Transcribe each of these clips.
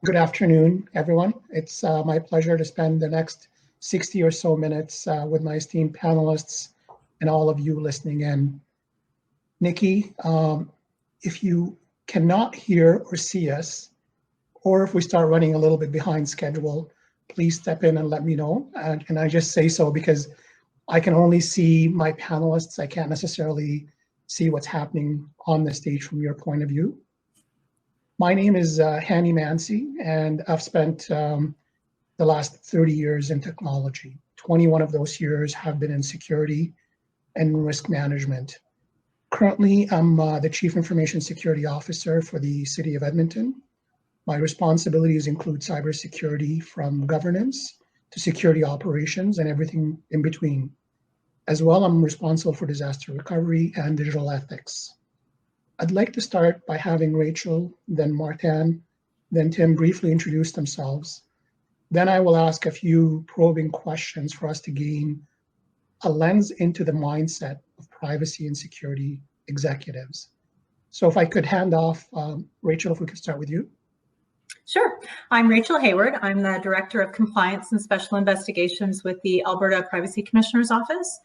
Good afternoon, everyone. It's my pleasure to spend the next 60 or so minutes with my esteemed panelists and all of you listening in. Nikki, if you cannot hear or see us, or if we start running a little bit behind schedule, please step in and let me know. And I just say so because I can only see my panelists. I can't necessarily see what's happening on the stage from your point of view. My name is Hani Mansi, and I've spent the last 30 years in technology. 21 of those years have been in security and risk management. Currently, I'm the Chief Information Security Officer for the City of Edmonton. My responsibilities include cybersecurity from governance to security operations and everything in between. As well, I'm responsible for disaster recovery and digital ethics. I'd like to start by having Rachel, then Martin, then Tim briefly introduce themselves. Then I will ask a few probing questions for us to gain a lens into the mindset of privacy and security executives. So if I could hand off, Rachel, if we could start with you. Sure. I'm Rachel Hayward. I'm the Director of Compliance and Special Investigations with the Alberta Privacy Commissioner's Office.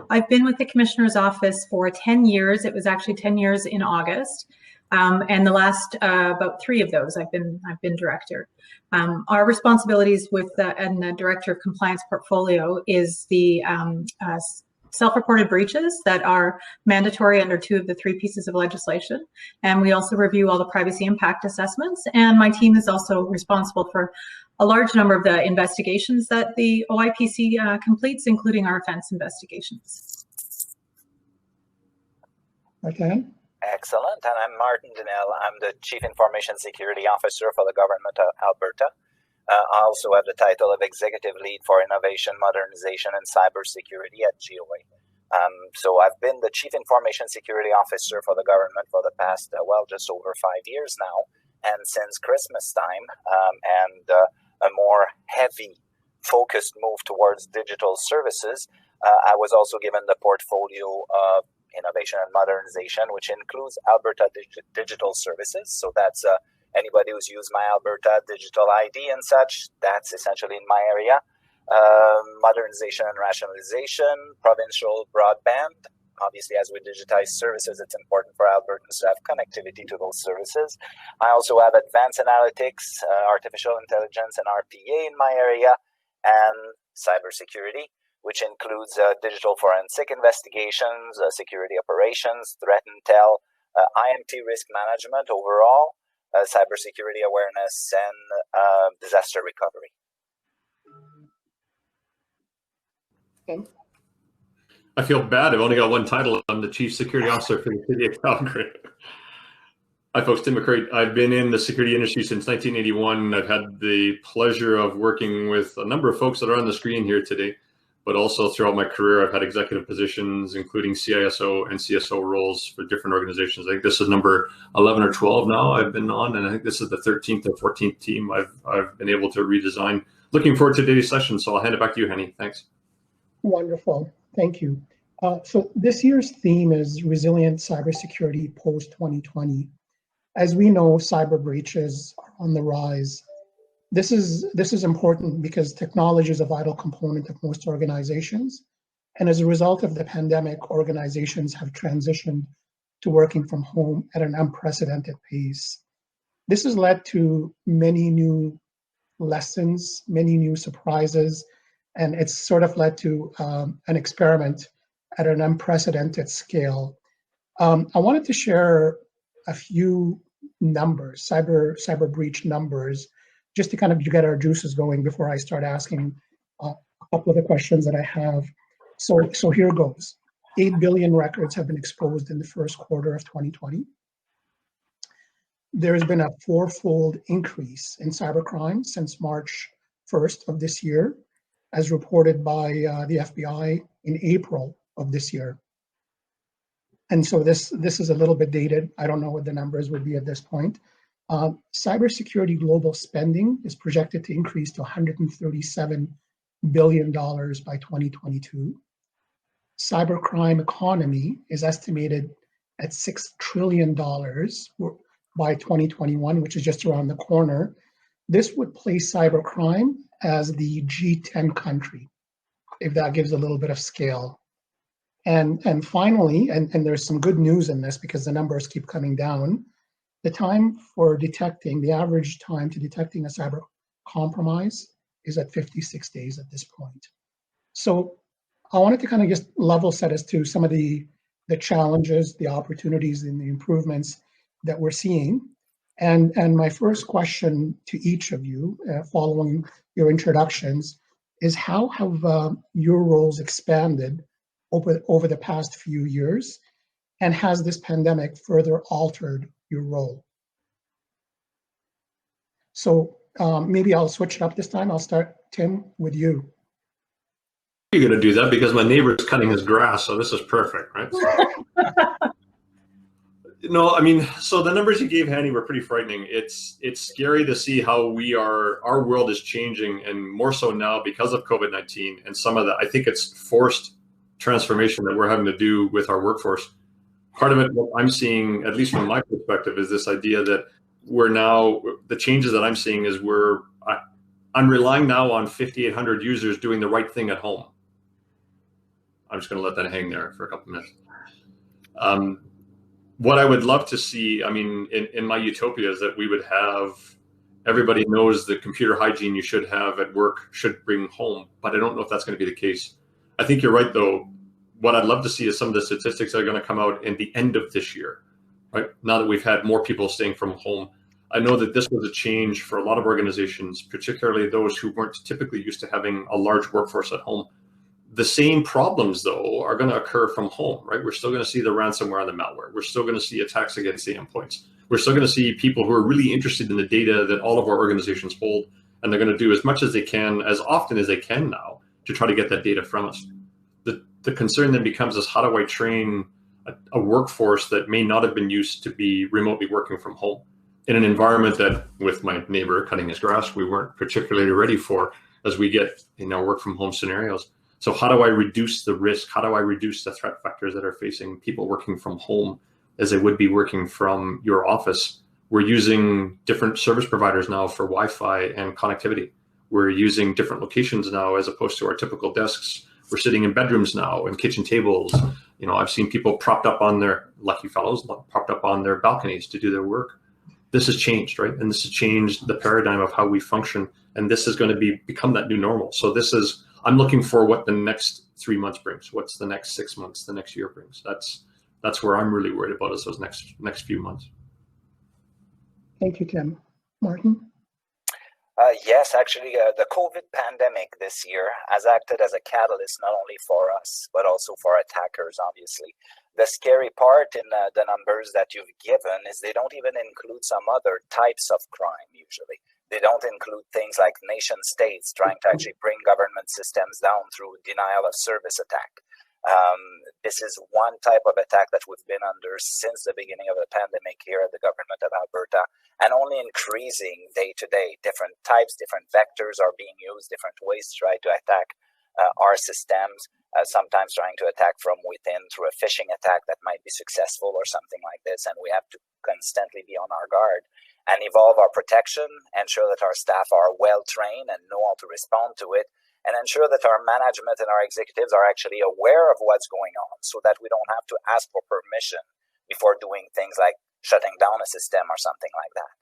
I've been with the Commissioner's Office for 10 years. It was actually 10 years in August. And the last about 3 of those, I've been director. Our responsibilities with and the Director of Compliance portfolio is the self-reported breaches that are mandatory under 2 of the 3 pieces of legislation. And we also review all the privacy impact assessments. And my team is also responsible for a large number of the investigations that the OIPC completes, including our offense investigations. Okay. Excellent. And I'm Martin Dinel. I'm the Chief Information Security Officer for the Government of Alberta. I also have the title of Executive Lead for Innovation, Modernization, and Cybersecurity at GOA. So I've been the Chief Information Security Officer for the government for the past, just over 5 years now. And since Christmas time and a more heavy focused move towards digital services, I was also given the portfolio of Innovation and Modernization, which includes Alberta Digital Services. So that's anybody who's used my Alberta digital ID and such, that's essentially in my area. Modernization and rationalization, provincial broadband. Obviously, as we digitize services, it's important for Albertans to have connectivity to those services. I also have advanced analytics, artificial intelligence, and RPA in my area, and cybersecurity, which includes digital forensic investigations, security operations, threat intel, IMT risk management overall, cybersecurity awareness, and disaster recovery. Okay. I feel bad. I've only got one title. I'm the Chief Security Officer for the City of Calgary. Hi, folks. Tim McCreight. I've been in the security industry since 1981. I've had the pleasure of working with a number of folks that are on the screen here today, but also throughout my career, I've had executive positions, including CISO and CSO roles for different organizations. I think this is number 11 or 12 now I've been on, and I think this is the 13th or 14th team I've been able to redesign. Looking forward to today's session, so I'll hand it back to you, Hani. Thanks. Wonderful. Thank you. So this year's theme is resilient cybersecurity post-2020. As we know, cyber breaches are on the rise. This is important because technology is a vital component of most organizations. And as a result of the pandemic, organizations have transitioned to working from home at an unprecedented pace. This has led to many new lessons, many new surprises, and it's sort of led to an experiment at an unprecedented scale. I wanted to share a few numbers, cyber breach numbers, just to kind of get our juices going before I start asking a couple of the questions that I have. So here goes. 8 billion records have been exposed in the first quarter of 2020. There has been a 4-fold increase in cybercrime since March 1st of this year, as reported by the FBI in April of this year. And so this is a little bit dated. I don't know what the numbers would be at this point. Cybersecurity global spending is projected to increase to $137 billion by 2022. Cybercrime economy is estimated at $6 trillion by 2021, which is just around the corner. this would place cybercrime as the G10 country, if that gives a little bit of scale. And finally, and there's some good news in this because the numbers keep coming down, the time for detecting, the average time to detecting a cyber compromise is at 56 days at this point. So I wanted to kind of just level set as to some of the challenges, the opportunities, and the improvements that we're seeing. And my first question to each of you, following your introductions, is how have your roles expanded over the past few years, and has this pandemic further altered your role? So maybe I'll switch it up this time. I'll start, Tim, with you. You're going to do that because my neighbor's cutting his grass, so this is perfect, right? No, I mean, so the numbers you gave, Hani, were pretty frightening. It's scary to see how our world is changing, and more so now because of COVID-19 and some of the, I think it's forced transformation that we're having to do with our workforce. Part of it, what I'm seeing, at least from my perspective, is this idea that we're now, the changes that I'm seeing is I'm relying now on 5,800 users doing the right thing at home. I'm just going to let that hang there for a couple of minutes. What I would love to see, I mean, in my utopia, is that we would have, everybody knows the computer hygiene you should have at work should bring home, but I don't know if that's going to be the case. I think you're right, though. What I'd love to see is some of the statistics that are going to come out in the end of this year, right? Now that we've had more people staying from home. I know that this was a change for a lot of organizations, particularly those who weren't typically used to having a large workforce at home. The same problems, though, are going to occur from home, right? We're still going to see the ransomware and the malware. We're still going to see attacks against the endpoints. We're still going to see people who are really interested in the data that all of our organizations hold, and they're going to do as much as they can, as often as they can now, to try to get that data from us. The concern then becomes is, how do I train a workforce that may not have been used to be remotely working from home in an environment that, with my neighbor cutting his grass, we weren't particularly ready for as we get work from home scenarios. So how do I reduce the risk? How do I reduce the threat factors that are facing people working from home as they would be working from your office? We're using different service providers now for Wi-Fi and connectivity. We're using different locations now as opposed to our typical desks. We're sitting in bedrooms now and kitchen tables. I've seen people propped up on their, lucky fellows, propped up on their balconies to do their work. This has changed, right? And this has changed the paradigm of how we function. And this is going to become that new normal. So I'm looking for what the next 3 months brings. What's the next 6 months, the next year brings. That's where I'm really worried about, is those next few months. Thank you, Tim. Martin? Yes, actually, the COVID pandemic this year has acted as a catalyst not only for us, but also for attackers, obviously. The scary part in the numbers that you've given is they don't even include some other types of crime, usually. They don't include things like nation states trying to actually bring government systems down through denial of service attack. This is one type of attack that we've been under since the beginning of the pandemic here at the government of Alberta, and only increasing day to day. Different types, different vectors are being used, different ways to try to attack our systems, sometimes trying to attack from within through a phishing attack that might be successful or something like this, and we have to constantly be on our guard and evolve our protection, ensure that our staff are well trained and know how to respond to it, and ensure that our management and our executives are actually aware of what's going on so that we don't have to ask for permission before doing things like shutting down a system or something like that.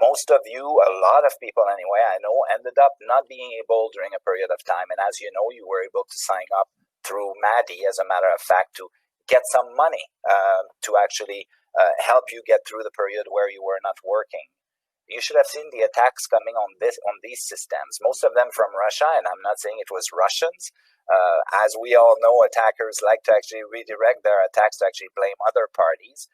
Most of you, a lot of people anyway, I know, ended up not being able during a period of time. And as you know, you were able to sign up through Maddie, as a matter of fact, to get some money to actually help you get through the period where you were not working. You should have seen the attacks coming on these systems, most of them from Russia, and I'm not saying it was Russians. As we all know, attackers like to actually redirect their attacks to actually blame other parties,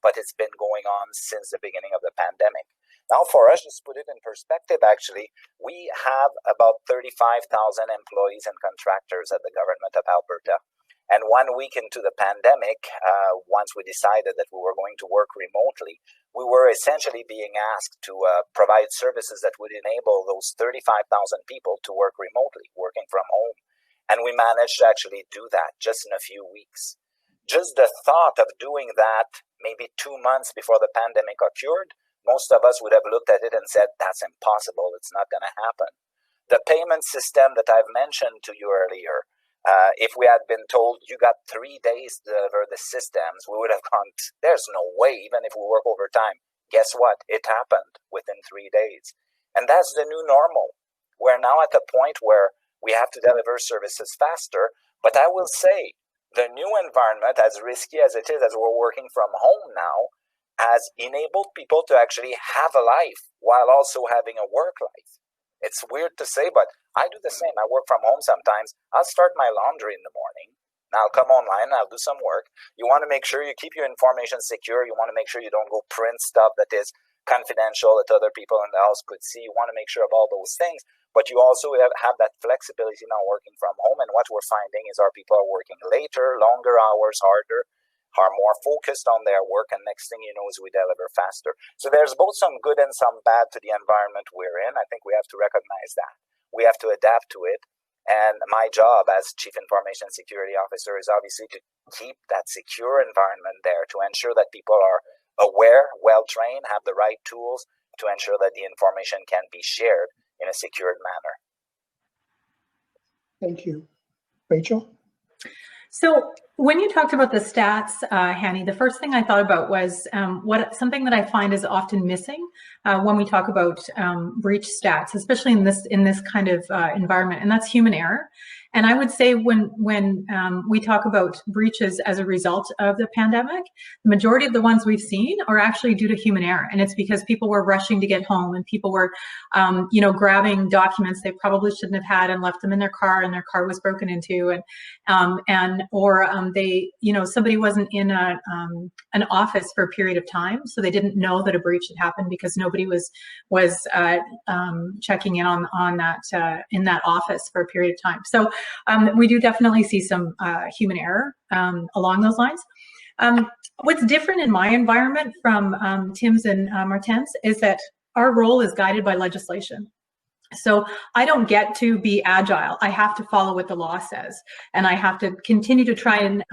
but it's been going on since the beginning of the pandemic. Now, for us, just put it in perspective, actually, we have about 35,000 employees and contractors at the government of Alberta. And 1 week into the pandemic, once we decided that we were going to work remotely, we were essentially being asked to provide services that would enable those 35,000 people to work remotely, working from home. And we managed to actually do that just in a few weeks. Just the thought of doing that maybe 2 months before the pandemic occurred most of us would have looked at it and said, that's impossible. It's not going to happen. The payment system that I've mentioned to you earlier, if we had been told you got 3 days to deliver the systems, we would have gone, there's no way, even if we work overtime. Guess what? It happened within 3 days. And that's the new normal. We're now at the point where we have to deliver services faster. But I will say, the new environment, as risky as it is, as we're working from home now, has enabled people to actually have a life while also having a work life. It's weird to say, but I do the same. I work from home sometimes. I'll start my laundry in the morning. Now I'll come online, I'll do some work. You want to make sure you keep your information secure. You want to make sure you don't go print stuff that is confidential that other people in the house could see. You want to make sure of all those things. But you also have that flexibility now working from home. And what we're finding is our people are working later, longer hours, harder, are more focused on their work, and next thing you know is we deliver faster. So there's both some good and some bad to the environment we're in. I think we have to recognize that. We have to adapt to it. And my job as Chief Information Security Officer is obviously to keep that secure environment there, to ensure that people are aware, well-trained, have the right tools to ensure that the information can be shared in a secured manner. Thank you. Rachel? So when you talked about the stats, Hani, the first thing I thought about was something that I find is often missing when we talk about breach stats, especially in this kind of environment, and that's human error. And I would say when we talk about breaches as a result of the pandemic, the majority of the ones we've seen are actually due to human error, and it's because people were rushing to get home and people were, grabbing documents they probably shouldn't have had and left them in their car, and their car was broken into, or somebody wasn't in an office for a period of time, so they didn't know that a breach had happened because nobody was checking in on that in that office for a period of time. So we do definitely see some human error along those lines. What's different in my environment from Tim's and Martin's is that our role is guided by legislation. So I don't get to be agile. I have to follow what the law says, and I have to continue to try and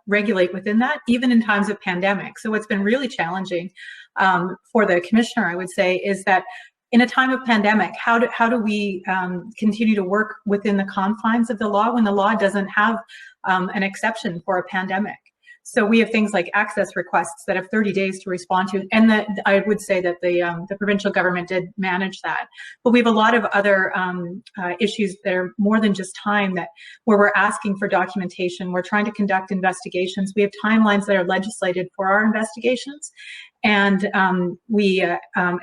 regulate within that, even in times of pandemic. So what's been really challenging for the commissioner, I would say, is that in a time of pandemic, how do we continue to work within the confines of the law when the law doesn't have an exception for a pandemic? So we have things like access requests that have 30 days to respond to, and I would say that the provincial government did manage that. But we have a lot of other issues that are more than just time, where we're asking for documentation, we're trying to conduct investigations. We have timelines that are legislated for our investigations, and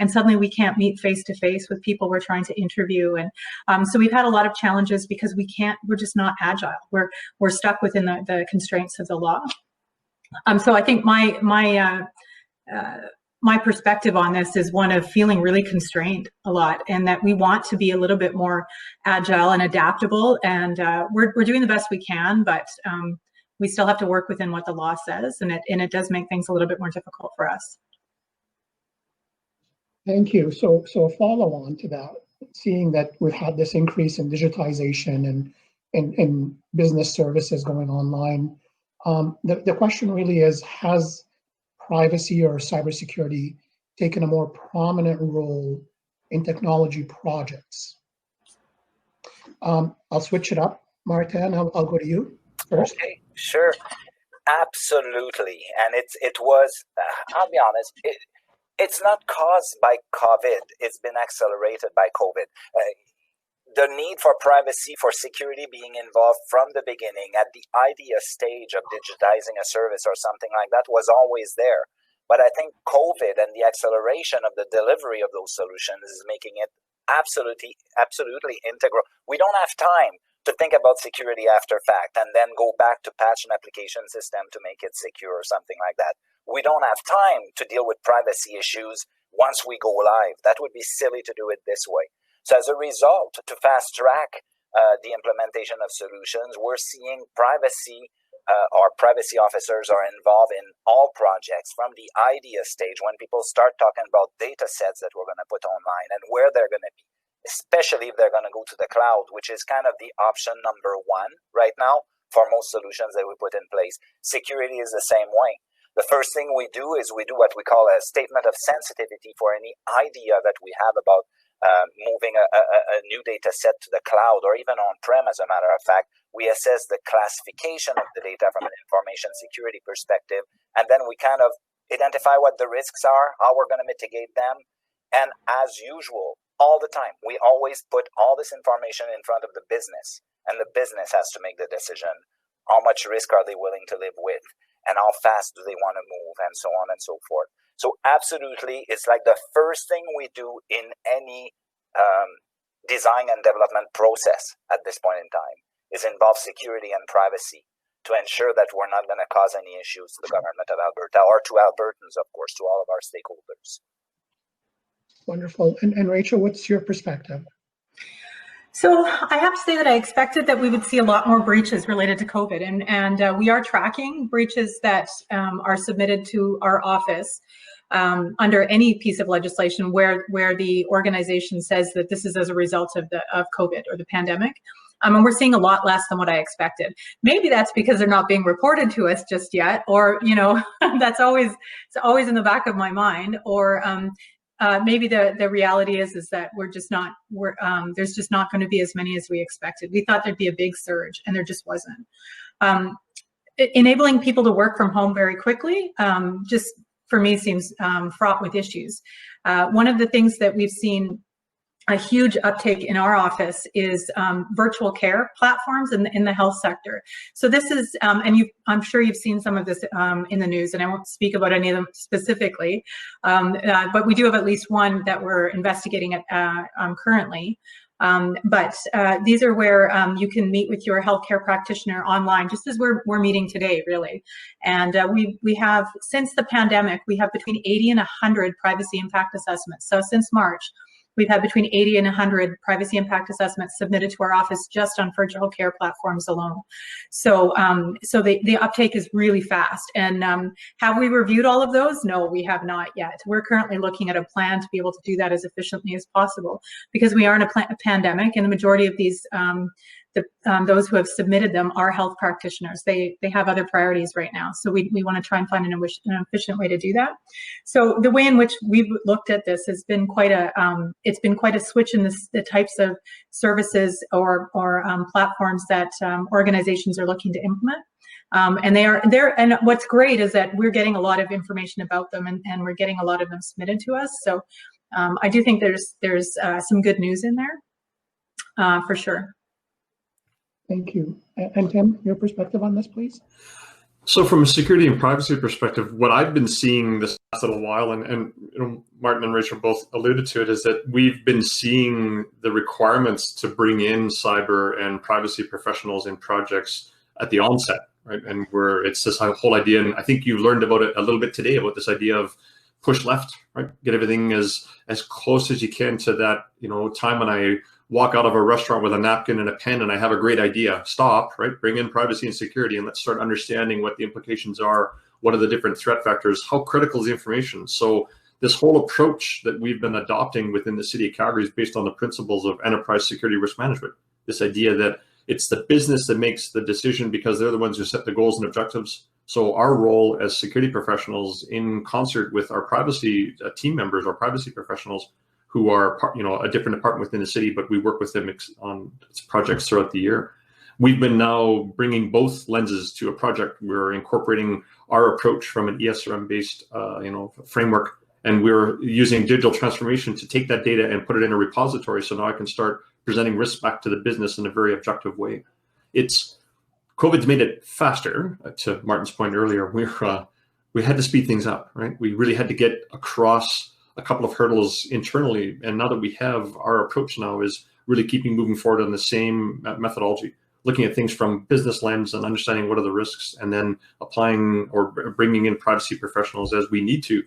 suddenly we can't meet face to face with people we're trying to interview, and so we've had a lot of challenges because we're just not agile. We're stuck within the constraints of the law. So I think my perspective on this is one of feeling really constrained a lot, and that we want to be a little bit more agile and adaptable, and we're doing the best we can, but we still have to work within what the law says, and it does make things a little bit more difficult for us. Thank you. So a follow on to that, seeing that we've had this increase in digitization and business services going online, the question really is, has privacy or cybersecurity taken a more prominent role in technology projects? I'll switch it up. Martin, I'll go to you first. Okay, sure. Absolutely. And it was, I'll be honest, it's not caused by COVID. It's been accelerated by COVID. The need for privacy, for security being involved from the beginning at the idea stage of digitizing a service or something like that was always there. But I think COVID and the acceleration of the delivery of those solutions is making it absolutely integral. We don't have time to think about security after fact and then go back to patch an application system to make it secure or something like that. We don't have time to deal with privacy issues once we go live. That would be silly to do it this way. So as a result, to fast track the implementation of solutions, we're seeing privacy officers are involved in all projects from the idea stage, when people start talking about data sets that we're going to put online and where they're going to be, especially if they're going to go to the cloud, which is kind of the option number one right now for most solutions that we put in place. Security is the same way. The first thing we do is we do what we call a statement of sensitivity for any idea that we have about moving a new data set to the cloud or even on-prem. As a matter of fact, we assess the classification of the data from an information security perspective, and then we kind of identify what the risks are, how we're going to mitigate them. And as usual, all the time, we always put all this information in front of the business, and the business has to make the decision. How much risk are they willing to live with? And how fast do they want to move, and so on and so forth. So absolutely, it's like the first thing we do in any design and development process at this point in time is involve security and privacy to ensure that we're not going to cause any issues to the government of Alberta or to Albertans, of course, to all of our stakeholders. Wonderful. And Rachel, what's your perspective? So I have to say that I expected that we would see a lot more breaches related to COVID, and we are tracking breaches that are submitted to our office under any piece of legislation where the organization says that this is as a result of COVID or the pandemic. And we're seeing a lot less than what I expected. Maybe that's because they're not being reported to us just yet, or it's always in the back of my mind, or maybe the reality is that there's just not going to be as many as we expected. We thought there'd be a big surge, and there just wasn't. Enabling people to work from home very quickly just for me seems fraught with issues. One of the things that we've seen a huge uptake in our office is virtual care platforms in the health sector. So this is, and I'm sure you've seen some of this in the news, and I won't speak about any of them specifically, but we do have at least one that we're investigating currently. But these are where you can meet with your healthcare practitioner online, just as we're meeting today, really. And we have, since the pandemic, we have between 80 and 100 privacy impact assessments. So since March, we've had between 80 and 100 privacy impact assessments submitted to our office just on virtual care platforms alone. So the uptake is really fast. And have we reviewed all of those? No, we have not yet. We're currently looking at a plan to be able to do that as efficiently as possible, because we are in a pandemic, and the majority of these those who have submitted them are health practitioners. They have other priorities right now. So we want to try and find an efficient way to do that. So the way in which we've looked at this has been quite a switch in the types of services or platforms that organizations are looking to implement. And they are there. And what's great is that we're getting a lot of information about them, and we're getting a lot of them submitted to us. So I do think there's some good news in there for sure. Thank you. And Tim, your perspective on this, please? So from a security and privacy perspective, what I've been seeing this last little while, and Martin and Rachel both alluded to it, is that we've been seeing the requirements to bring in cyber and privacy professionals in projects at the onset, right? And it's this whole idea, and I think you learned about it a little bit today, about this idea of push left, right? Get everything as close as you can to that, time when I walk out of a restaurant with a napkin and a pen and I have a great idea. Stop, right? Bring in privacy and security, and let's start understanding what the implications are. What are the different threat factors? How critical is the information? So this whole approach that we've been adopting within the city of Calgary is based on the principles of enterprise security risk management. This idea that it's the business that makes the decision because they're the ones who set the goals and objectives. So our role as security professionals, in concert with our privacy team members or privacy professionals, who are a different department within the city, but we work with them on projects throughout the year. We've been now bringing both lenses to a project. We're incorporating our approach from an ESRM-based framework, and we're using digital transformation to take that data and put it in a repository. So now I can start presenting risks back to the business in a very objective way. COVID's made it faster. To Martin's point earlier, we had to speed things up, right? We really had to get across a couple of hurdles internally, and now that we have, our approach now is really keeping moving forward on the same methodology, looking at things from business lens and understanding what are the risks, and then applying or bringing in privacy professionals as we need to,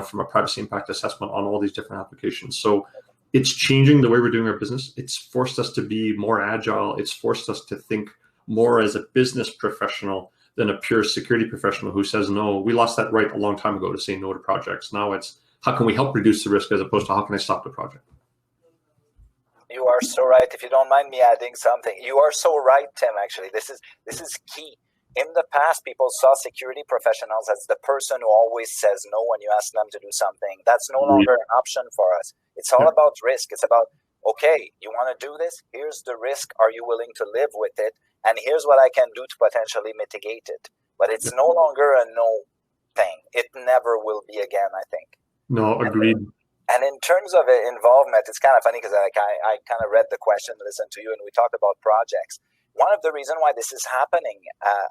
from a privacy impact assessment on all these different applications. So it's changing the way we're doing our business. It's forced us to be more agile. It's forced us to think more as a business professional than a pure security professional who says no. We lost that right a long time ago to say no to projects. Now it's, how can we help reduce the risk, as opposed to how can I stop the project? You are so right. If you don't mind me adding something, you are so right, Tim. Actually, this is key. In the past, people saw security professionals as the person who always says no when you ask them to do something. That's no longer an option for us. It's all about risk. It's about, okay, you want to do this? Here's the risk. Are you willing to live with it? And here's what I can do to potentially mitigate it. But it's no longer a no thing. It never will be again, I think. No, agreed. And in terms of involvement, it's kind of funny because I kind of read the question, listened to you, and we talked about projects. One of the reasons why this is happening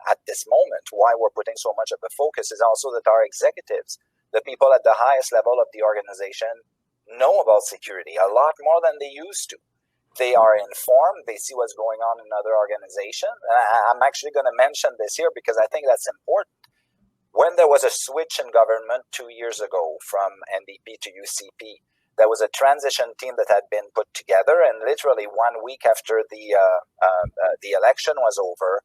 at this moment, why we're putting so much of the focus, is also that our executives, the people at the highest level of the organization, know about security a lot more than they used to. They are informed. They see what's going on in other organizations. I'm actually going to mention this here because I think that's important. When there was a switch in government 2 years ago from NDP to UCP, there was a transition team that had been put together, and literally 1 week after the election was over,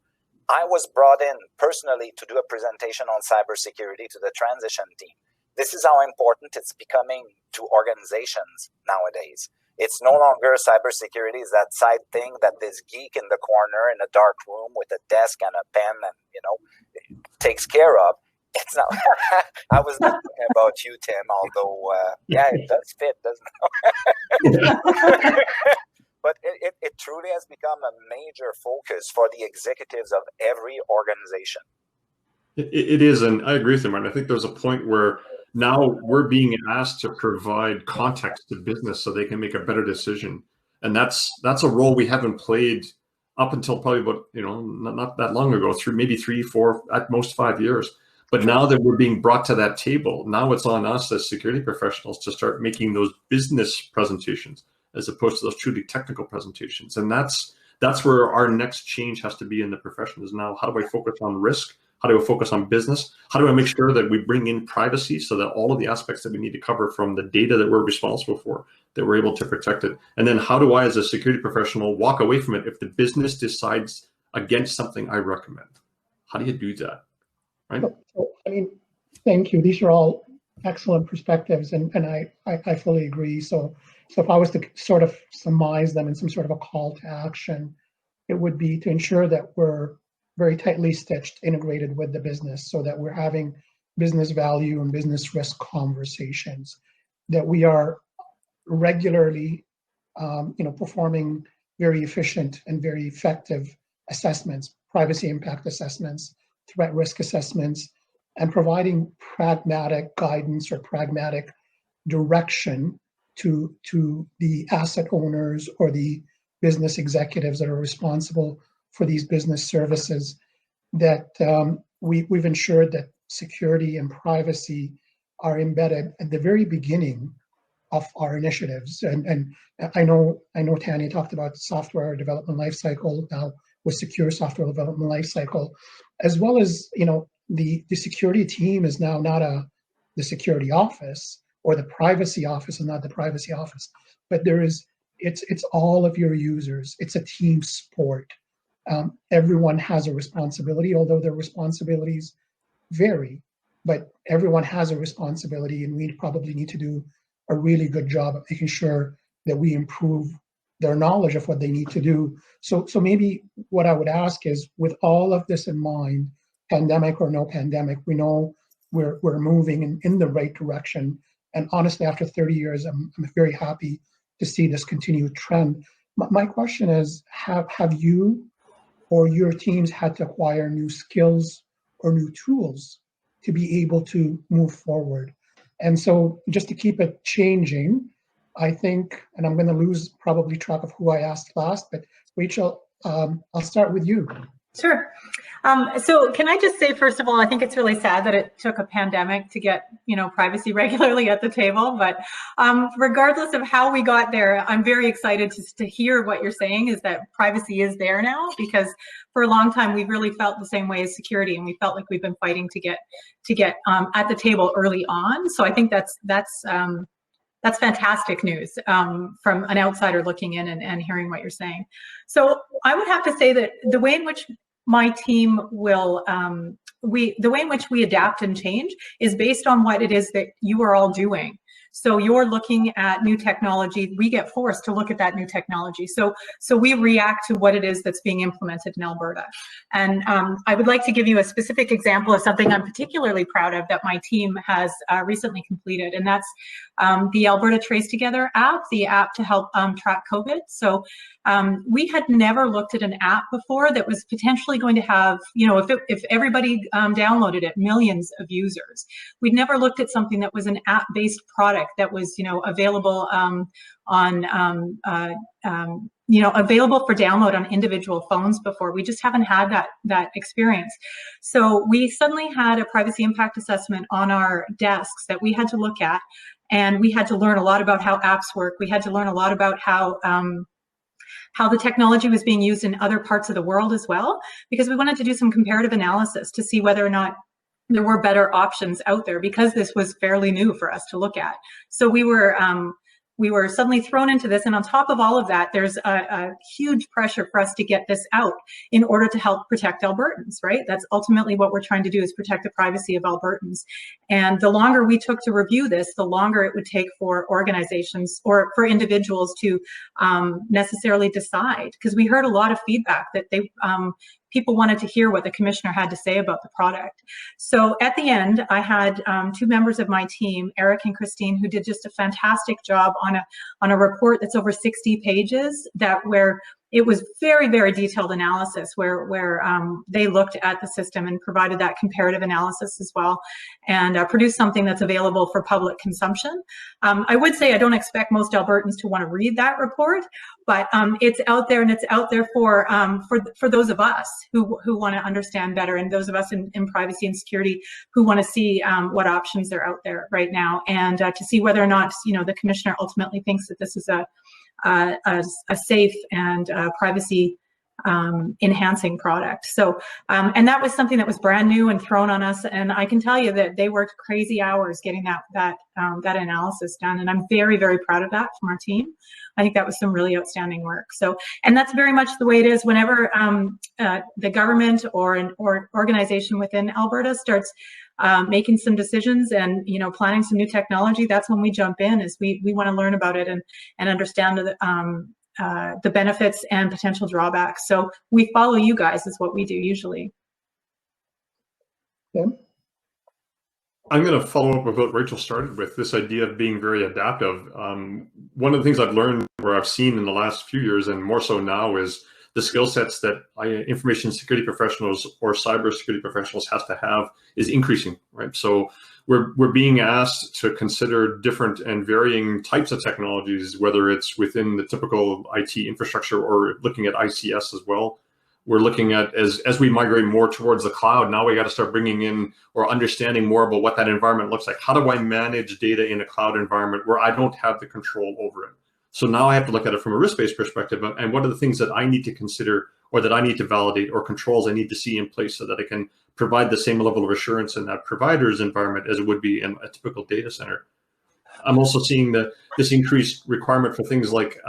I was brought in personally to do a presentation on cybersecurity to the transition team. This is how important it's becoming to organizations nowadays. It's no longer cybersecurity is that side thing that this geek in the corner in a dark room with a desk and a pen and takes care of. It's not. I was not talking about you, Tim. Although, yeah, it does fit, doesn't it? But it truly has become a major focus for the executives of every organization. It is, and I agree with you, Martin. I think there's a point where now we're being asked to provide context to business so they can make a better decision, and that's a role we haven't played up until probably about not that long ago, maybe 3, 4, at most 5 years. But now that we're being brought to that table, now it's on us as security professionals to start making those business presentations as opposed to those truly technical presentations. And that's where our next change has to be in the profession is now, how do I focus on risk? How do I focus on business? How do I make sure that we bring in privacy so that all of the aspects that we need to cover from the data that we're responsible for, that we're able to protect it? And then how do I, as a security professional, walk away from it if the business decides against something I recommend? How do you do that? Right? So, I mean, thank you. These are all excellent perspectives, and I fully agree. So if I was to sort of surmise them in some sort of a call to action, it would be to ensure that we're very tightly stitched, integrated with the business, so that we're having business value and business risk conversations, that we are regularly, performing very efficient and very effective assessments, privacy impact assessments, threat risk assessments, and providing pragmatic guidance or pragmatic direction to the asset owners or the business executives that are responsible for these business services, that we've ensured that security and privacy are embedded at the very beginning of our initiatives. And I know Tanya talked about software development lifecycle, now with secure software development lifecycle, as well as, the security team is now not the security office, or the privacy office and not the privacy office, but it's all of your users. It's a team sport. Everyone has a responsibility, although their responsibilities vary, but everyone has a responsibility, and we probably need to do a really good job of making sure that we improve their knowledge of what they need to do. So maybe what I would ask is, with all of this in mind, pandemic or no pandemic, we know we're moving in the right direction. And honestly, after 30 years, I'm very happy to see this continued trend. My question is, have you or your teams had to acquire new skills or new tools to be able to move forward? And so just to keep it changing, I think, and I'm going to lose probably track of who I asked last, but Rachel, I'll start with you. Sure. So can I just say, first of all, I think it's really sad that it took a pandemic to get, privacy regularly at the table. But regardless of how we got there, I'm very excited to hear what you're saying, is that privacy is there now, because for a long time, we've really felt the same way as security, and we felt like we've been fighting to get at the table early on. So I think that's fantastic news from an outsider looking in and hearing what you're saying. So I would have to say that the way in which my team will, the way in which we adapt and change is based on what it is that you are all doing. So you're looking at new technology. We get forced to look at that new technology. So we react to what it is that's being implemented in Alberta. And I would like to give you a specific example of something I'm particularly proud of that my team has recently completed, and that's the Alberta Trace Together app, the app to help track COVID. So we had never looked at an app before that was potentially going to have, if everybody downloaded it, millions of users. We'd never looked at something that was an app-based product that was, available available for download on individual phones before. We just haven't had that experience. So we suddenly had a privacy impact assessment on our desks that we had to look at, and we had to learn a lot about how apps work. We had to learn a lot about how the technology was being used in other parts of the world as well, because we wanted to do some comparative analysis to see whether or not there were better options out there, because this was fairly new for us to look at. So we were suddenly thrown into this, and on top of all of that, there's a huge pressure for us to get this out in order to help protect Albertans, right? That's ultimately what we're trying to do, is protect the privacy of Albertans. And the longer we took to review this, the longer it would take for organizations or for individuals to necessarily decide, because we heard a lot of feedback that people wanted to hear what the commissioner had to say about the product. So at the end, I had two members of my team, Eric and Christine, who did just a fantastic job on a report that's over 60 pages, where it was very, very detailed analysis, where they looked at the system and provided that comparative analysis as well, and produced something that's available for public consumption. I would say I don't expect most Albertans to want to read that report, but it's out there, and it's out there for those of us who want to understand better, and those of us in privacy and security who want to see what options are out there right now, and to see whether or not the commissioner ultimately thinks that this is a safe and privacy enhancing product. So, and that was something that was brand new and thrown on us. And I can tell you that they worked crazy hours getting that analysis done. And I'm very, very proud of that from our team. I think that was some really outstanding work. So, and that's very much the way it is whenever the government or an organization within Alberta starts making some decisions and planning some new technology. That's when we jump in, is we want to learn about it and understand the benefits and potential drawbacks. So we follow you guys, is what we do usually. Yeah. I'm going to follow up with what Rachel started with, this idea of being very adaptive. One of the things I've learned, or I've seen in the last few years, and more so now, is the skill sets that information security professionals or cybersecurity professionals have to have is increasing, right? So we're being asked to consider different and varying types of technologies, whether it's within the typical IT infrastructure or looking at ICS as well. We're looking at, as we migrate more towards the cloud, now we got to start bringing in or understanding more about what that environment looks like. How do I manage data in a cloud environment where I don't have the control over it? So now I have to look at it from a risk-based perspective, and what are the things that I need to consider, or that I need to validate, or controls I need to see in place so that I can provide the same level of assurance in that provider's environment as it would be in a typical data center. I'm also seeing this increased requirement for things like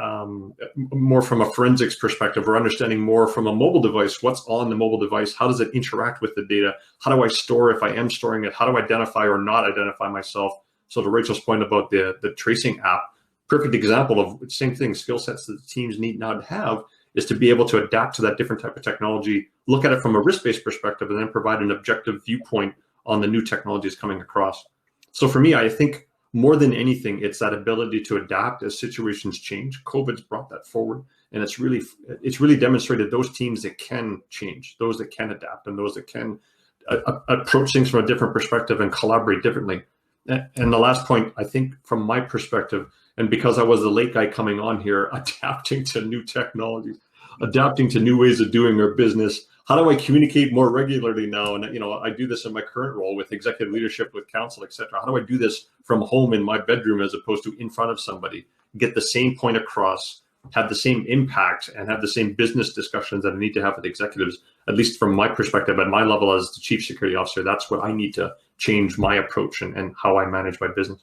more from a forensics perspective, or understanding more from a mobile device, what's on the mobile device, how does it interact with the data, how do I store if I am storing it, how do I identify or not identify myself. So to Rachel's point about the tracing app, perfect example of the same thing, skill sets that the teams need now to have is to be able to adapt to that different type of technology, look at it from a risk-based perspective, and then provide an objective viewpoint on the new technologies coming across. So for me, I think more than anything, it's that ability to adapt as situations change. COVID's brought that forward, and it's really demonstrated those teams that can change, those that can adapt, and those that can approach things from a different perspective and collaborate differently. And the last point, I think from my perspective, and because I was the late guy coming on here, adapting to new technologies, adapting to new ways of doing our business. How do I communicate more regularly now? And I do this in my current role with executive leadership, with council, et cetera. How do I do this from home in my bedroom as opposed to in front of somebody? Get the same point across, have the same impact, and have the same business discussions that I need to have with executives. At least from my perspective, at my level as the chief security officer, that's what I need to change my approach and how I manage my business.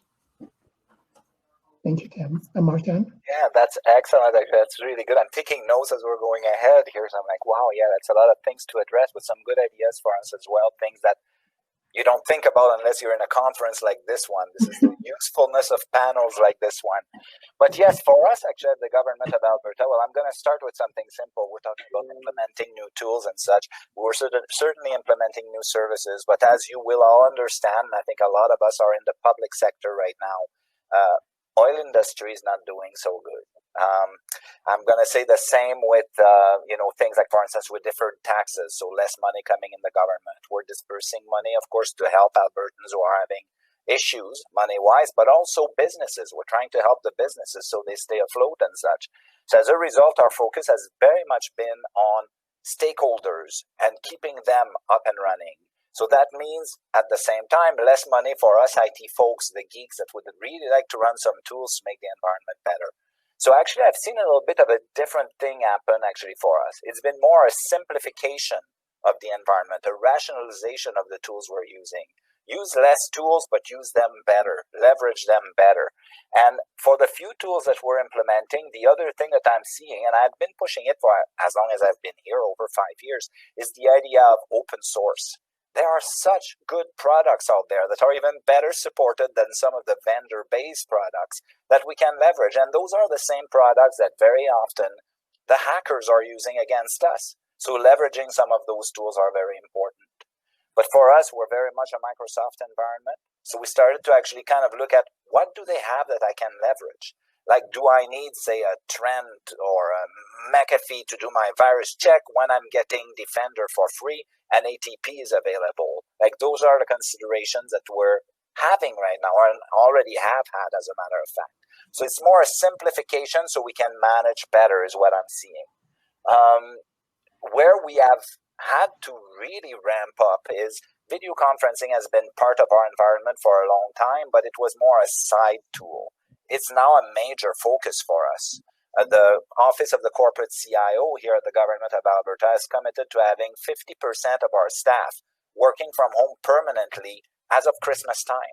Thank you, Tim. And Martin? Yeah, that's excellent. That's really good. I'm taking notes as we're going ahead here. So I'm like, wow, yeah, that's a lot of things to address, with some good ideas for us as well. Things that you don't think about unless you're in a conference like this one. This is the usefulness of panels like this one. But yes, for us, actually, at the government of Alberta, well, I'm going to start with something simple. We're talking about implementing new tools and such. We're certainly implementing new services, but as you will all understand, I think a lot of us are in the public sector right now. Oil industry is not doing so good. I'm going to say the same with things like, for instance, with deferred taxes, so less money coming in the government. We're dispersing money, of course, to help Albertans who are having issues money-wise, but also businesses. We're trying to help the businesses so they stay afloat and such. So as a result, our focus has very much been on stakeholders and keeping them up and running. So that means, at the same time, less money for us IT folks, the geeks that would really like to run some tools to make the environment better. So actually, I've seen a little bit of a different thing happen actually for us. It's been more a simplification of the environment, a rationalization of the tools we're using. Use less tools, but use them better, leverage them better. And for the few tools that we're implementing, the other thing that I'm seeing, and I've been pushing it for as long as I've been here, over 5 years, is the idea of open source. There are such good products out there that are even better supported than some of the vendor-based products that we can leverage. And those are the same products that very often the hackers are using against us. So leveraging some of those tools are very important. But for us, we're very much a Microsoft environment. So we started to actually kind of look at what do they have that I can leverage? Like, do I need, say, a Trend or a McAfee to do my virus check when I'm getting Defender for free and ATP is available? Like, those are the considerations that we're having right now and already have had, as a matter of fact. So it's more a simplification so we can manage better is what I'm seeing. Where we have had to really ramp up is video conferencing has been part of our environment for a long time, but it was more a side tool. It's now a major focus for us. The Office of the Corporate CIO here at the Government of Alberta is committed to having 50% of our staff working from home permanently as of Christmas time.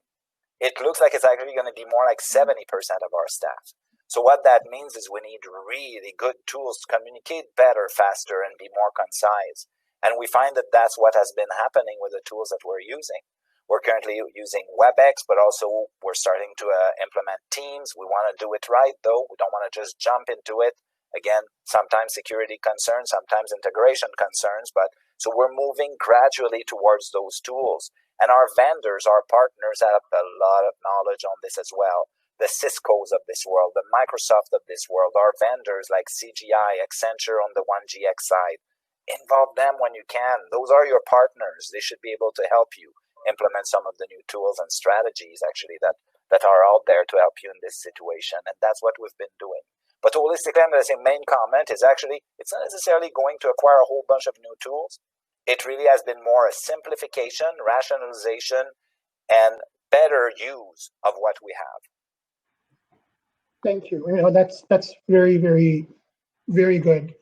It looks like it's actually going to be more like 70% of our staff. So what that means is we need really good tools to communicate better, faster, and be more concise. And we find that that's what has been happening with the tools that we're using. We're currently using WebEx, but also we're starting to implement Teams. We want to do it right, though. We don't want to just jump into it. Again, sometimes security concerns, sometimes integration concerns. But so we're moving gradually towards those tools. And our vendors, our partners have a lot of knowledge on this as well. The Ciscos of this world, the Microsoft of this world, our vendors like CGI, Accenture on the 1GX side. Involve them when you can. Those are your partners. They should be able to help you implement some of the new tools and strategies actually that are out there to help you in this situation. And that's what we've been doing. But holistically, I'm going to say main comment is actually, it's not necessarily going to acquire a whole bunch of new tools. It really has been more a simplification, rationalization, and better use of what we have. Thank you. That's very, very, very good.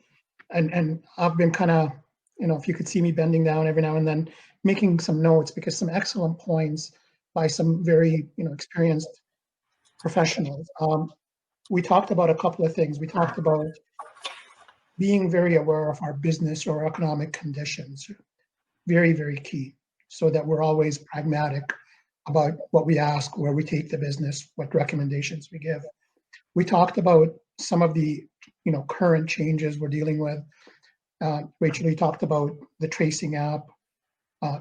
And I've been kind of, if you could see me bending down every now and then, making some notes, because some excellent points by some very, experienced professionals. We talked about a couple of things. We talked about being very aware of our business or economic conditions. Very, very key, so that we're always pragmatic about what we ask, where we take the business, what recommendations we give. We talked about some of the, current changes we're dealing with. Rachel, you talked about the tracing app.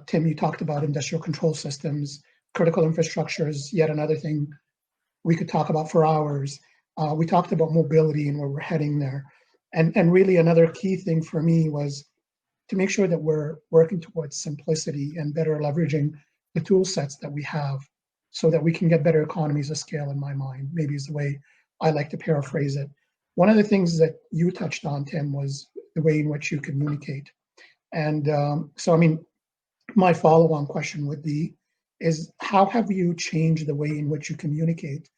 Tim, you talked about industrial control systems. Critical infrastructure is yet another thing we could talk about for hours. We talked about mobility and where we're heading there. And really another key thing for me was to make sure that we're working towards simplicity and better leveraging the tool sets that we have so that we can get better economies of scale, in my mind, maybe is the way I like to paraphrase it. One of the things that you touched on, Tim, was the way in which you communicate. And my follow-on question would be, is how have you changed the way in which you communicate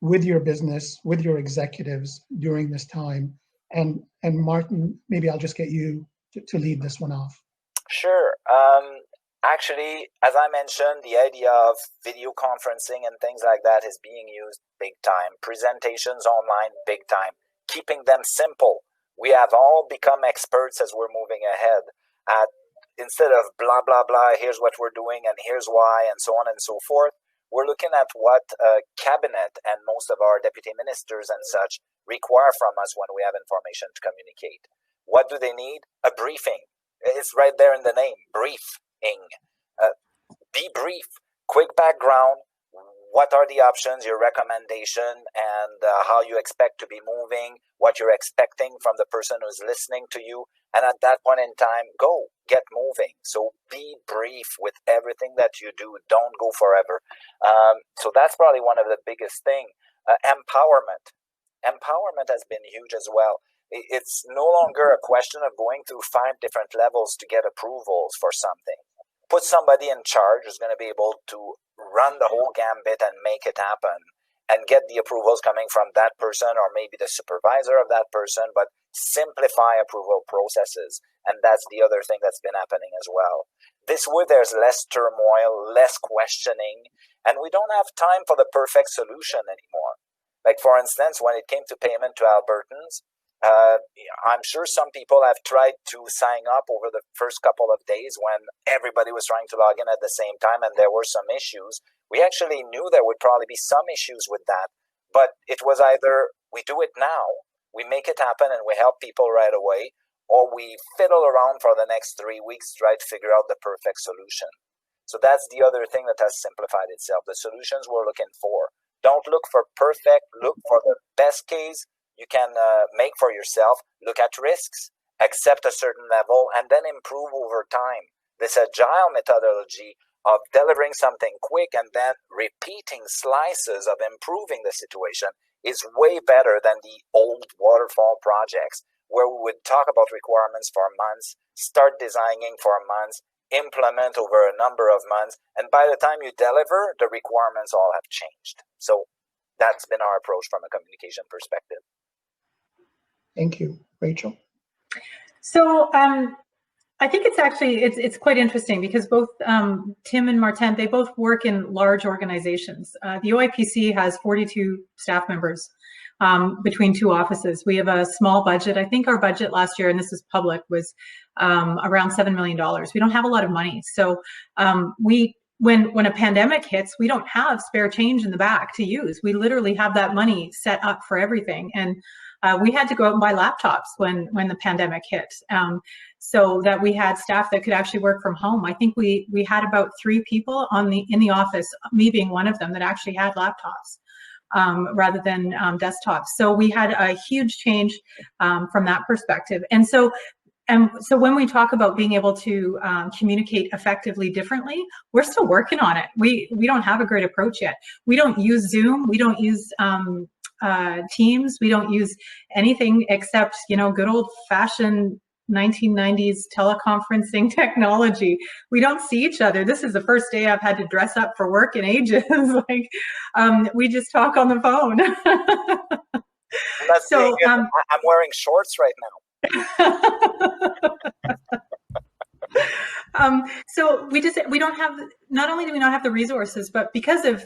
with your business, with your executives during this time? And Martin, maybe I'll just get you to lead this one off. Sure. Actually, as I mentioned, the idea of video conferencing and things like that is being used big time. Presentations online, big time. Keeping them simple. We have all become experts as we're moving ahead at instead of blah, blah, blah, here's what we're doing and here's why and so on and so forth, we're looking at what cabinet and most of our deputy ministers and such require from us when we have information to communicate. What do they need? A briefing. It's right there in the name, briefing. Be brief, quick background. What are the options, your recommendation, and how you expect to be moving, what you're expecting from the person who's listening to you. And at that point in time, go, get moving. So be brief with everything that you do. Don't go forever. So that's probably one of the biggest things. Empowerment. Empowerment has been huge as well. It's no longer a question of going through 5 different levels to get approvals for something. Put somebody in charge who's going to be able to run the whole gambit and make it happen and get the approvals coming from that person or maybe the supervisor of that person, but simplify approval processes. And that's the other thing that's been happening as well. This way, there's less turmoil, less questioning, and we don't have time for the perfect solution anymore. Like, for instance, when it came to payment to Albertans, I'm sure some people have tried to sign up over the first couple of days when everybody was trying to log in at the same time and there were some issues. We actually knew there would probably be some issues with that, but it was either we do it now, we make it happen and we help people right away, or we fiddle around for the next 3 weeks to try to figure out the perfect solution. So that's the other thing that has simplified itself. The solutions we're looking for. Don't look for perfect, look for the best case you can make for yourself, look at risks, accept a certain level, and then improve over time. This agile methodology of delivering something quick and then repeating slices of improving the situation is way better than the old waterfall projects where we would talk about requirements for months, start designing for months, implement over a number of months, and by the time you deliver, the requirements all have changed. So that's been our approach from a communication perspective. Thank you, Rachel. So I think it's quite interesting because both Tim and Martin, they both work in large organizations. The OIPC has 42 staff members between 2 offices. We have a small budget. I think our budget last year, and this is public, was around $7 million. We don't have a lot of money. So when a pandemic hits, we don't have spare change in the back to use. We literally have that money set up for everything. And we had to go out and buy laptops when the pandemic hit, so that we had staff that could actually work from home. I think we had about 3 people in the office, me being one of them, that actually had laptops rather than desktops. So we had a huge change from that perspective. And so when we talk about being able to communicate effectively differently, we're still working on it. We don't have a great approach yet. We don't use Zoom. We don't use Teams. We don't use anything except, good old fashioned 1990s teleconferencing technology. We don't see each other. This is the first day I've had to dress up for work in ages. We just talk on the phone. So I'm wearing shorts right now. So we don't have, not only do we not have the resources, but because of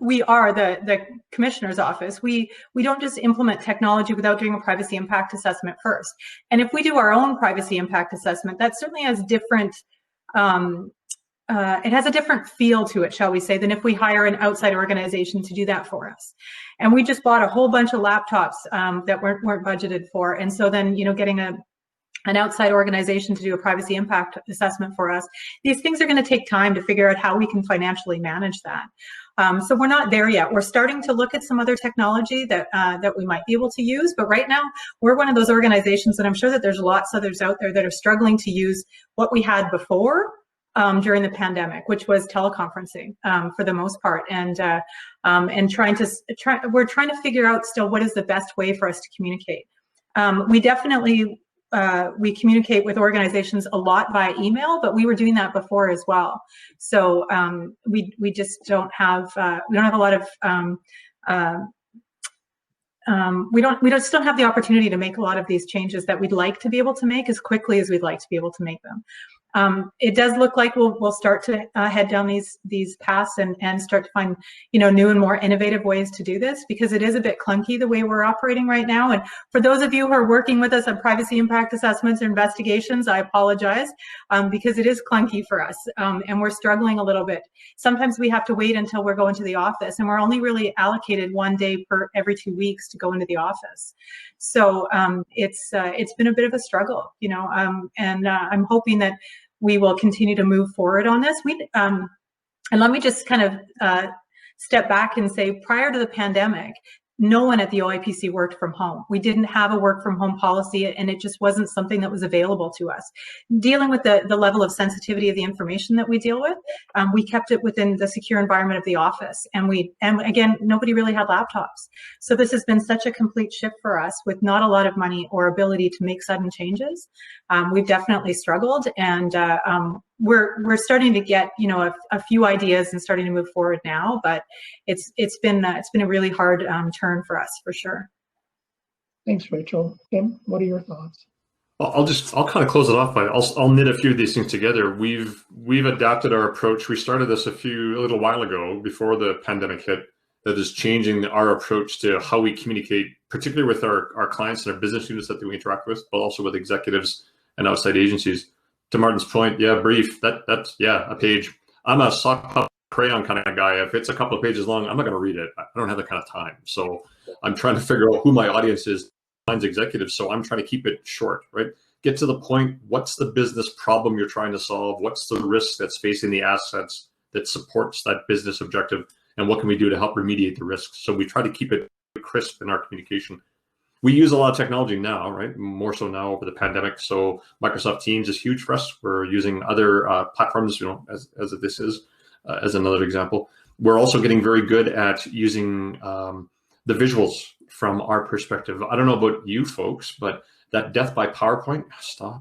we are the commissioner's office, we don't just implement technology without doing a privacy impact assessment first. And if we do our own privacy impact assessment, that certainly has different, it has a different feel to it, shall we say, than if we hire an outside organization to do that for us. And we just bought a whole bunch of laptops that weren't budgeted for. And so then, getting an outside organization to do a privacy impact assessment for us, these things are going to take time to figure out how we can financially manage that. So we're not there yet. We're starting to look at some other technology that we might be able to use, but right now we're one of those organizations, and I'm sure that there's lots of others out there that are struggling to use what we had before during the pandemic, which was teleconferencing for the most part, and we're trying to figure out still what is the best way for us to communicate. We definitely we communicate with organizations a lot via email, but we were doing that before as well. So we just don't have a lot of we just don't have the opportunity to make a lot of these changes that we'd like to be able to make as quickly as we'd like to be able to make them. It does look like we'll start to head down these paths and start to find, new and more innovative ways to do this, because it is a bit clunky the way we're operating right now. And for those of you who are working with us on privacy impact assessments or investigations, I apologize, because it is clunky for us, and we're struggling a little bit. Sometimes we have to wait until we're going to the office, and we're only really allocated 1 day per every 2 weeks to go into the office. So it's been a bit of a struggle, and I'm hoping that we will continue to move forward on this. And let me just kind of step back and say, prior to the pandemic, no one at the OIPC worked from home. We didn't have a work from home policy, and it just wasn't something that was available to us. Dealing with the level of sensitivity of the information that we deal with, we kept it within the secure environment of the office. And again, nobody really had laptops. So this has been such a complete shift for us with not a lot of money or ability to make sudden changes. We've definitely struggled, and we're starting to get a few ideas and starting to move forward now, but it's been a really hard turn for us, for sure. Thanks, Rachel. Tim, what are your thoughts? Well, I'll kind of close it off by I'll knit a few of these things together. We've adapted our approach. We started this a little while ago before the pandemic hit. That is changing our approach to how we communicate, particularly with our clients and our business units that we interact with, but also with executives and outside agencies. To Martin's point, brief. That's a page. I'm a sock crayon kind of guy. If it's a couple of pages long, I'm not going to read it. I don't have that kind of time. So I'm trying to figure out who my audience is, clients, executives. So I'm trying to keep it short, right? Get to the point. What's the business problem you're trying to solve? What's the risk that's facing the assets that supports that business objective? And what can we do to help remediate the risks? So we try to keep it crisp in our communication. We use a lot of technology now, right? More so now over the pandemic. So Microsoft Teams is huge for us. We're using other platforms, as this is, as another example. We're also getting very good at using the visuals from our perspective. I don't know about you folks, but that death by PowerPoint,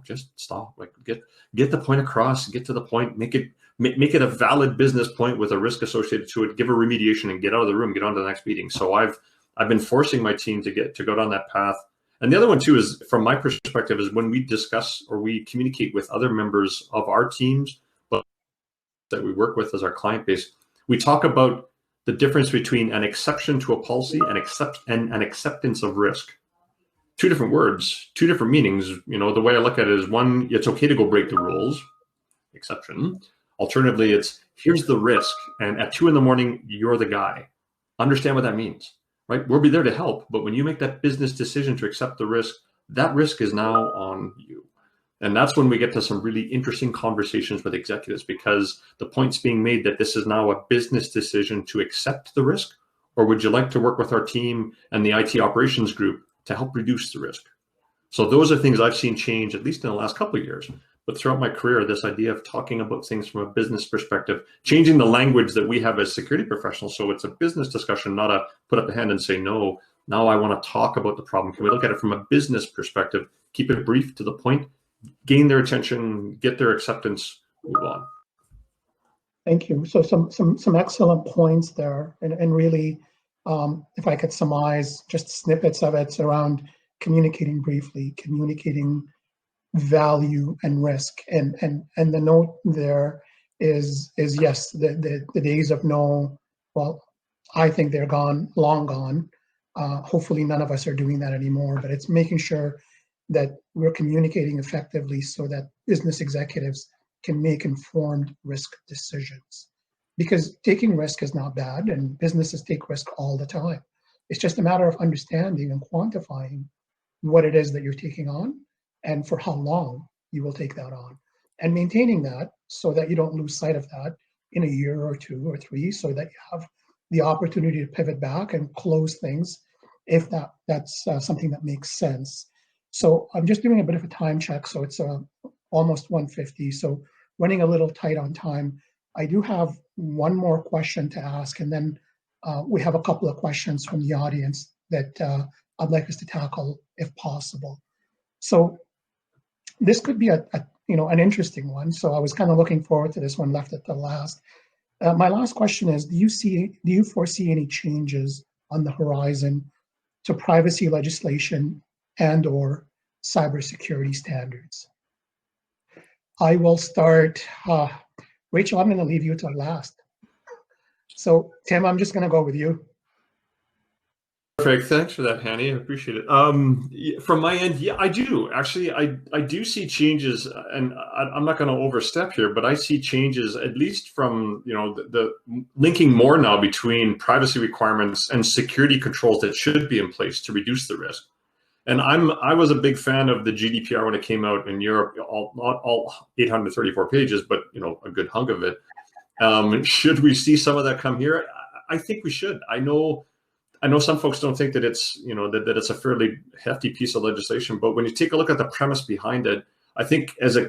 just stop. Like get the point across, get to the point, make it a valid business point with a risk associated to it, give a remediation and get out of the room, get on to the next meeting. So I've been forcing my team to go down that path. And the other one too is, from my perspective, is when we discuss or we communicate with other members of our teams, but that we work with as our client base, we talk about the difference between an exception to a policy and an acceptance of risk. Two different words, two different meanings. The way I look at it is, one, it's okay to go break the rules, exception. Alternatively, it's here's the risk, and at 2 a.m, you're the guy. Understand what that means. Right? We'll be there to help, but when you make that business decision to accept the risk, that risk is now on you. And that's when we get to some really interesting conversations with executives, because the point's being made that this is now a business decision to accept the risk, or would you like to work with our team and the IT operations group to help reduce the risk? So those are things I've seen change, at least in the last couple of years. But throughout my career, this idea of talking about things from a business perspective, changing the language that we have as security professionals, so it's a business discussion, not a put up a hand and say, no, now I want to talk about the problem. Can we look at it from a business perspective, keep it brief, to the point, gain their attention, get their acceptance, move on. Thank you. So some excellent points there. And really, if I could surmise just snippets of it around communicating briefly, communicating value and risk, and the note there is yes, the days of no, well, I think they're long gone. Hopefully none of us are doing that anymore, but it's making sure that we're communicating effectively so that business executives can make informed risk decisions. Because taking risk is not bad, and businesses take risk all the time. It's just a matter of understanding and quantifying what it is that you're taking on and for how long you will take that on, and maintaining that so that you don't lose sight of that in a year or 2 or 3, so that you have the opportunity to pivot back and close things if that's something that makes sense. So I'm just doing a bit of a time check. So it's almost 1:50. So running a little tight on time. I do have one more question to ask, and then we have a couple of questions from the audience that I'd like us to tackle if possible. So this could be an interesting one. So I was kind of looking forward to this one, left at the last. My last question is, do you foresee any changes on the horizon to privacy legislation and or cybersecurity standards? I will start. Rachel, I'm going to leave you to last. So, Tim, I'm just going to go with you. Perfect. Thanks for that, Hani. I appreciate it. From my end, yeah, I do. Actually, I do see changes, and I'm not going to overstep here, but I see changes, at least from, the linking more now between privacy requirements and security controls that should be in place to reduce the risk. And I was a big fan of the GDPR when it came out in Europe, not all 834 pages, but a good hunk of it. Should we see some of that come here? I think we should. I know some folks don't think that it's that it's a fairly hefty piece of legislation, but when you take a look at the premise behind it, I think as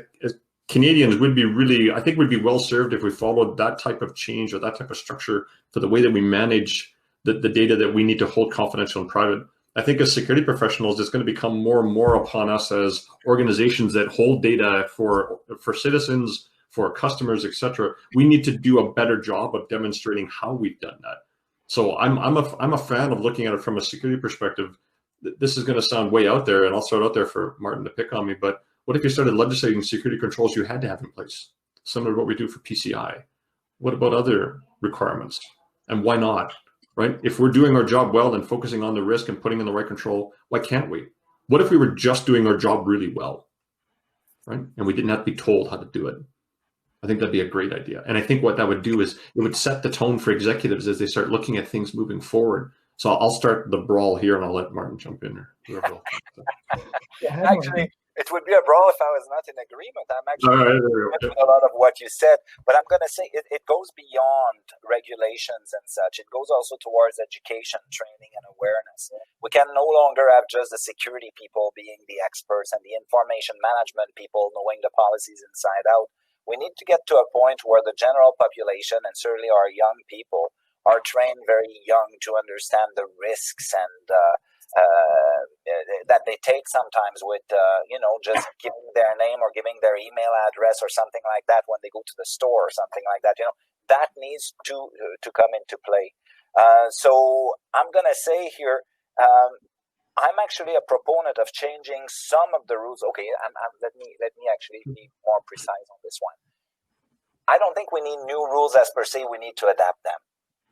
Canadians we'd be well served if we followed that type of change or that type of structure for the way that we manage the data that we need to hold confidential and private. I think as security professionals, it's going to become more and more upon us as organizations that hold data for citizens, for customers, etc. We need to do a better job of demonstrating how we've done that. So I'm a fan of looking at it from a security perspective. This is going to sound way out there, and I'll throw it out there for Martin to pick on me. But what if you started legislating security controls you had to have in place, similar to what we do for PCI? What about other requirements, and why not? Right? If we're doing our job well and focusing on the risk and putting in the right control, why can't we? What if we were just doing our job really well, right? And we didn't have to be told how to do it. I think that'd be a great idea. And I think what that would do is it would set the tone for executives as they start looking at things moving forward. So I'll start the brawl here and I'll let Martin jump in. Actually, it would be a brawl if I was not in agreement. I'm actually with a lot of what you said, but I'm going to say it goes beyond regulations and such. It goes also towards education, training, and awareness. We can no longer have just the security people being the experts and the information management people knowing the policies inside out. We need to get to a point where the general population, and certainly our young people, are trained very young to understand the risks and that they take sometimes with, just giving their name or giving their email address or something like that when they go to the store or something like that. That needs to come into play. So I'm going to say here, I'm actually a proponent of changing some of the rules. Okay, let me actually be more precise on this one. I don't think we need new rules as per se. We need to adapt them.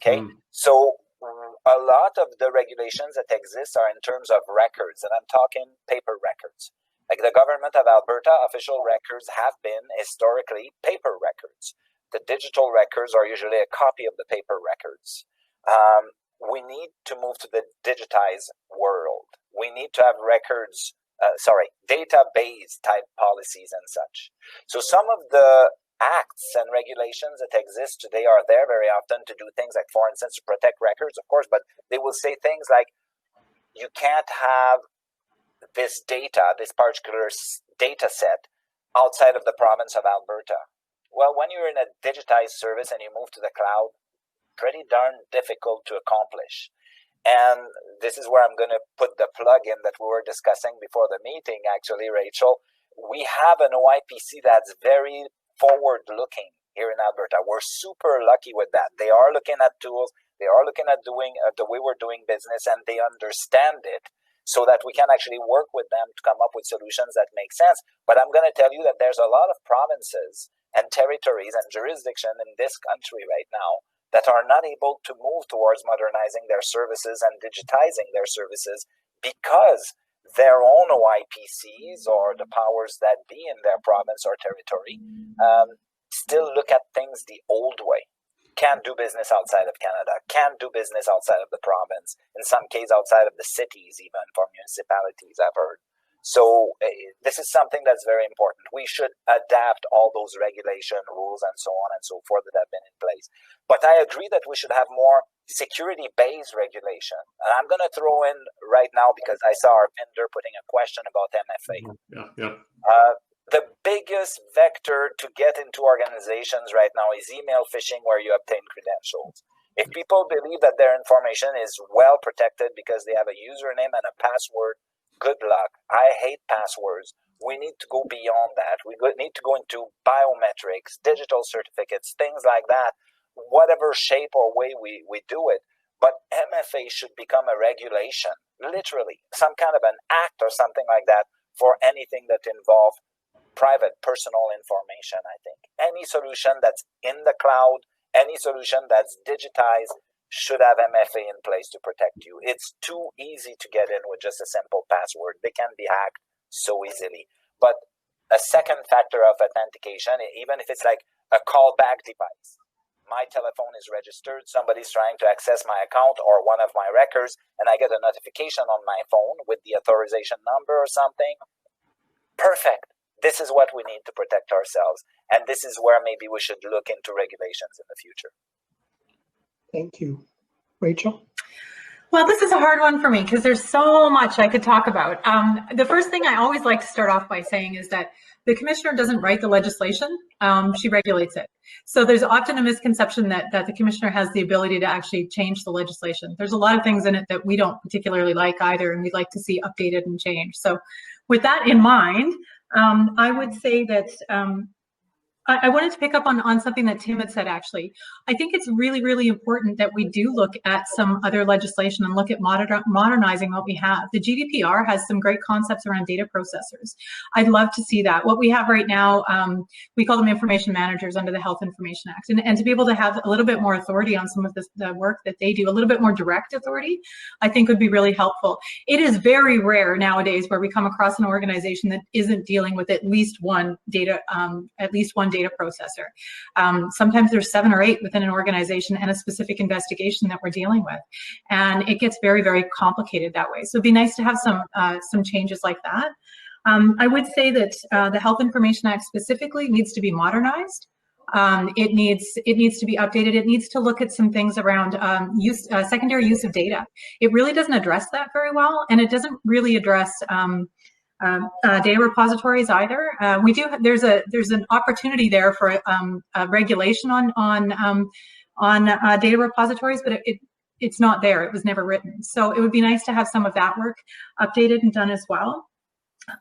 Okay, so a lot of the regulations that exist are in terms of records, and I'm talking paper records. Like the government of Alberta, official records have been historically paper records. The digital records are usually a copy of the paper records. We need to move to the digitized world. We need to have database type policies and such. So some of the acts and regulations that exist today are there very often to do things like, for instance, to protect records, of course, but they will say things like, you can't have this data, this particular data set outside of the province of Alberta. Well, when you're in a digitized service and you move to the cloud, pretty darn difficult to accomplish. And this is where I'm going to put the plug in that we were discussing before the meeting, actually, Rachel. We have an OIPC that's very forward-looking here in Alberta. We're super lucky with that. They are looking at tools. They are looking at doing the way we're doing business, and they understand it so that we can actually work with them to come up with solutions that make sense. But I'm going to tell you that there's a lot of provinces and territories and jurisdiction in this country right now that are not able to move towards modernizing their services and digitizing their services because their own OIPCs or the powers that be in their province or territory still look at things the old way. Can't do business outside of Canada, can't do business outside of the province, in some cases outside of the cities, even for municipalities, I've heard. So this is something that's very important. We should adapt all those regulation rules and so on and so forth that have been in place. But I agree that we should have more security-based regulation. And I'm going to throw in right now, because I saw our vendor putting a question about MFA. The biggest vector to get into organizations right now is email phishing, where you obtain credentials. If people believe that their information is well protected because they have a username and a password, good luck. I hate passwords. We need to go beyond that. We need to go into biometrics, digital certificates, things like that, whatever shape or way we do it. But MFA should become a regulation, literally, some kind of an act or something like that for anything that involves private personal information, I think. Any solution that's in the cloud, any solution that's digitized should have MFA in place to protect you. It's too easy to get in with just a simple password. They can be hacked so easily. But a second factor of authentication, even if it's like a callback device, my telephone is registered, somebody's trying to access my account or one of my records, and I get a notification on my phone with the authorization number or something, perfect. This is what we need to protect ourselves. And this is where maybe we should look into regulations in the future. Thank you. Rachel? Well, this is a hard one for me because there's so much I could talk about. The first thing I always like to start off by saying is that the commissioner doesn't write the legislation, she regulates it. So there's often a misconception that the commissioner has the ability to actually change the legislation. There's a lot of things in it that we don't particularly like either, and we'd like to see updated and changed. So with that in mind, I would say that I wanted to pick up on something that Tim had said, actually. I think it's really, really important that we do look at some other legislation and look at modernizing what we have. The GDPR has some great concepts around data processors. I'd love to see that. What we have right now, we call them information managers under the Health Information Act. And to be able to have a little bit more authority on some of the work that they do, a little bit more direct authority, I think would be really helpful. It is very rare nowadays where we come across an organization that isn't dealing with at least one data processor. Sometimes there's 7 or 8 within an organization and a specific investigation that we're dealing with, and it gets very, very complicated that way. So it'd be nice to have some changes like that. I would say that the Health Information Act specifically needs to be modernized. It needs to be updated. It needs to look at some things around secondary use of data. It really doesn't address that very well, and it doesn't really address data repositories either. There's an opportunity there for a regulation on data repositories, but it's not there. It was never written. So it would be nice to have some of that work updated and done as well.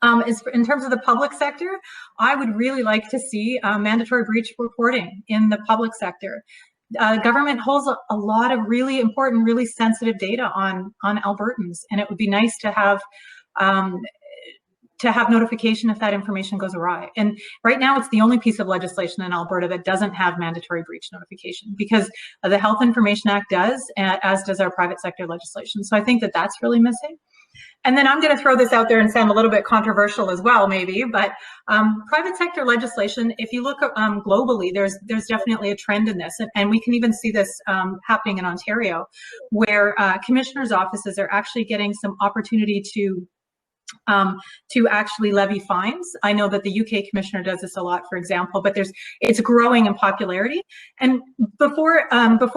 In terms of the public sector, I would really like to see mandatory breach reporting in the public sector. Government holds a lot of really important, really sensitive data on Albertans, and it would be nice to have notification if that information goes awry. And right now, it's the only piece of legislation in Alberta that doesn't have mandatory breach notification, because the Health Information Act does, as does our private sector legislation. So I think that that's really missing. And then I'm going to throw this out there and sound a little bit controversial as well, maybe, but private sector legislation, if you look globally, there's definitely a trend in this, and we can even see this happening in Ontario, where commissioners' offices are actually getting some opportunity to actually levy fines. I know that the UK commissioner does this a lot, for example, but it's growing in popularity. And before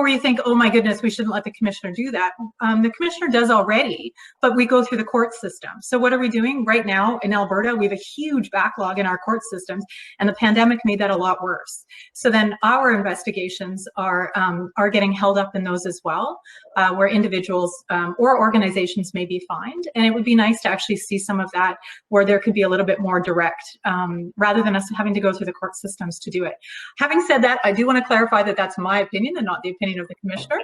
you think, oh my goodness, we shouldn't let the commissioner do that, the commissioner does already, but we go through the court system. So what are we doing right now in Alberta? We have a huge backlog in our court systems, and the pandemic made that a lot worse. So then our investigations are getting held up in those as well, where individuals or organizations may be fined. And it would be nice to actually see some of that where there could be a little bit more direct, rather than us having to go through the court systems to do it. Having said that, I do want to clarify that that's my opinion and not the opinion of the commissioner.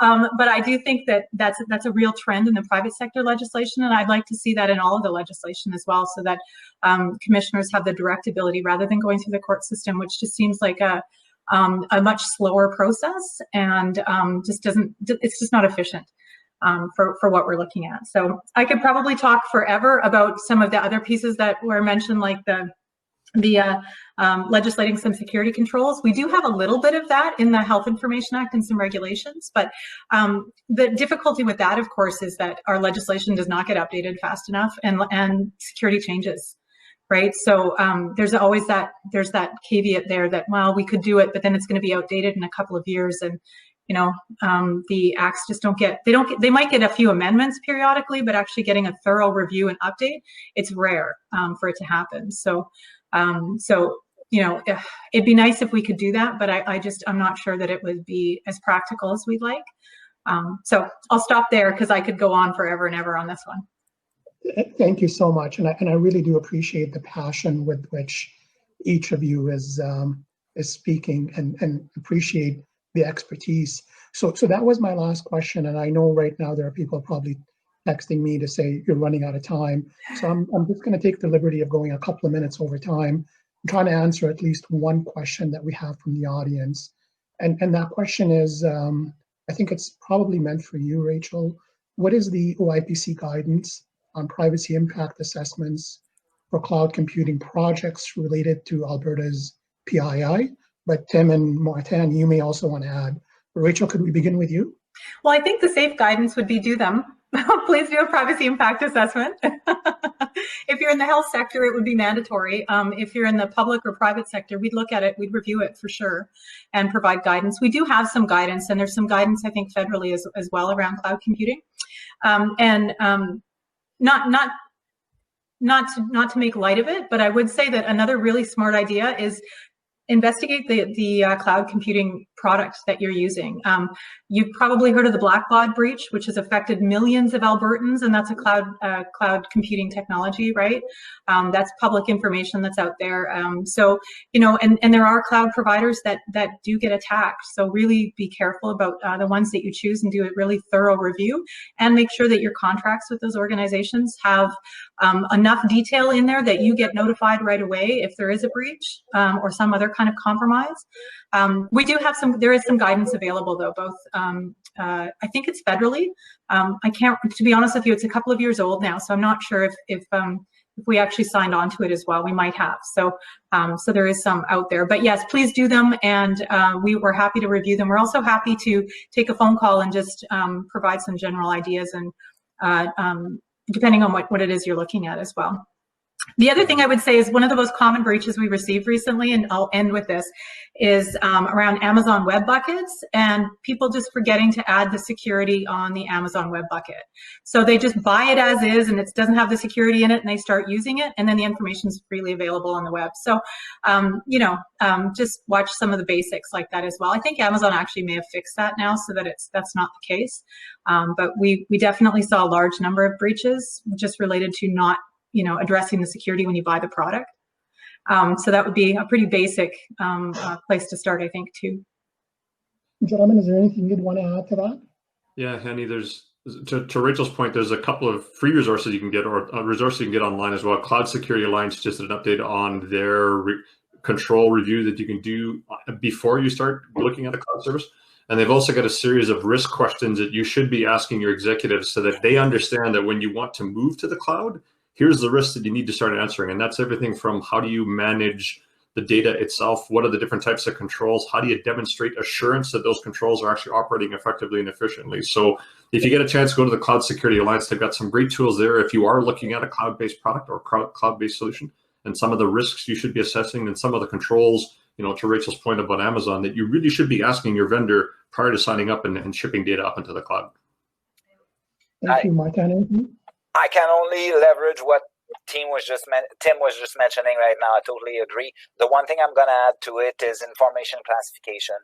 But I do think that that's a real trend in the private sector legislation, and I'd like to see that in all of the legislation as well, so that commissioners have the direct ability rather than going through the court system, which just seems like a much slower process, and it's just not efficient for what we're looking at. So I could probably talk forever about some of the other pieces that were mentioned, like the legislating some security controls. We do have a little bit of that in the Health Information Act and some regulations, but the difficulty with that, of course, is that our legislation does not get updated fast enough, and security changes. Right, so there's always that caveat there that, well, we could do it, but then it's going to be outdated in a couple of years, and the acts just they might get a few amendments periodically, but actually getting a thorough review and update, it's rare for it to happen. So it'd be nice if we could do that, but I'm not sure that it would be as practical as we'd like. So I'll stop there because I could go on forever and ever on this one. Thank you so much, and I really do appreciate the passion with which each of you is speaking, and appreciate the expertise. So that was my last question, and I know right now there are people probably texting me to say you're running out of time. So I'm just going to take the liberty of going a couple of minutes over time and trying to answer at least one question that we have from the audience. And that question is, I think it's probably meant for you, Rachel. What is the OIPC guidance on privacy impact assessments for cloud computing projects related to Alberta's PII? But Tim and Martin, you may also want to add. Rachel, could we begin with you? Well, I think the safe guidance would be do them. Please do a privacy impact assessment. If you're in the health sector, it would be mandatory. If you're in the public or private sector, we'd look at it, we'd review it for sure and provide guidance. We do have some guidance, and there's some guidance, I think, federally as well around cloud computing. Not to make light of it, but I would say that another really smart idea is investigate the cloud computing products that you're using. You've probably heard of the Blackbaud breach, which has affected millions of Albertans, and that's a cloud computing technology, right? That's public information that's out there. So, you know, and there are cloud providers that do get attacked. So really be careful about the ones that you choose and do a really thorough review, and make sure that your contracts with those organizations have enough detail in there that you get notified right away if there is a breach or some other kind of compromise. We do have there is some guidance available though, both, I think it's federally. I can't, to be honest with you, it's a couple of years old now, so I'm not sure if we actually signed on to it as well. We might have. So there is some out there, but yes, please do them, and we're happy to review them. We're also happy to take a phone call and just provide some general ideas, and depending on what it is you're looking at as well. The other thing I would say is one of the most common breaches we received recently, and I'll end with this, is around Amazon Web Buckets and people just forgetting to add the security on the Amazon Web Bucket. So they just buy it as is, and it doesn't have the security in it, and they start using it, and then the information is freely available on the web. So, just watch some of the basics like that as well. I think Amazon actually may have fixed that now so that that's not the case. But we definitely saw a large number of breaches just related to not addressing the security when you buy the product. So that would be a pretty basic place to start, I think, too. Gentlemen, is there anything you'd want to add to that? Yeah, Hani, to Rachel's point, there's a couple of free resources you can get, or resources you can get online as well. Cloud Security Alliance just did an update on their control review that you can do before you start looking at a cloud service. And they've also got a series of risk questions that you should be asking your executives so that they understand that when you want to move to the cloud, here's the risks that you need to start answering. And that's everything from how do you manage the data itself? What are the different types of controls? How do you demonstrate assurance that those controls are actually operating effectively and efficiently? So if you get a chance, go to the Cloud Security Alliance. They've got some great tools there if you are looking at a cloud-based product or cloud-based solution, and some of the risks you should be assessing, and some of the controls, to Rachel's point about Amazon, that you really should be asking your vendor prior to signing up and shipping data up into the cloud. Thank you, Martin. I can only leverage what Tim was just mentioning right now. I totally agree. The one thing I'm going to add to it is information classification.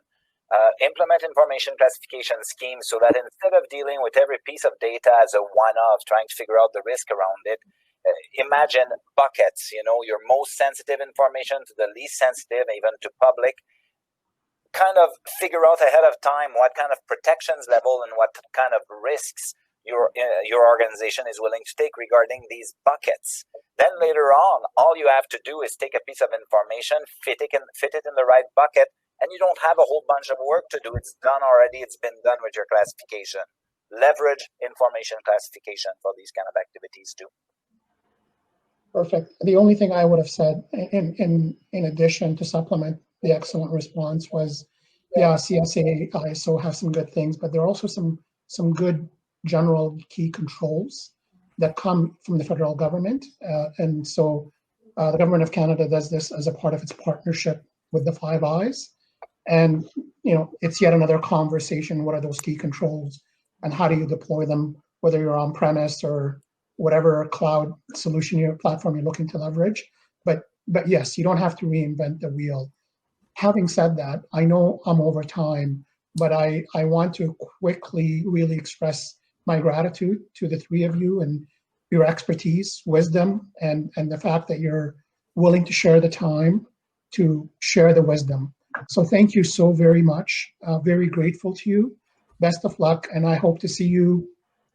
Implement information classification schemes so that instead of dealing with every piece of data as a one-off, trying to figure out the risk around it, imagine buckets, your most sensitive information to the least sensitive, even to public. Kind of figure out ahead of time what kind of protections level and what kind of risks your organization is willing to take regarding these buckets. Then later on, all you have to do is take a piece of information, fit it in the right bucket, and you don't have a whole bunch of work to do. It's done already. It's been done with your classification. Leverage information classification for these kind of activities too. Perfect. The only thing I would have said in addition to supplement the excellent response was, yeah, CSA, ISO have some good things, but there are also some good general key controls that come from the federal government. And so the Government of Canada does this as a part of its partnership with the Five Eyes. And, it's yet another conversation. What are those key controls and how do you deploy them, whether you're on premise or whatever cloud solution platform you're looking to leverage. But yes, you don't have to reinvent the wheel. Having said that, I know I'm over time, but I want to quickly really express my gratitude to the three of you and your expertise, wisdom, and the fact that you're willing to share the time to share the wisdom. So thank you so very much. Very grateful to you. Best of luck, and I hope to see you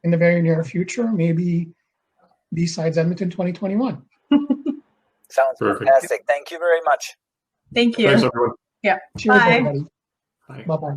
in the very near future, maybe BSides Edmonton 2021. Sounds Perfect. fantastic. Thank you very much. Thank you. Thanks, everyone. Yeah. Cheers, Bye. everybody. Bye. Bye-bye.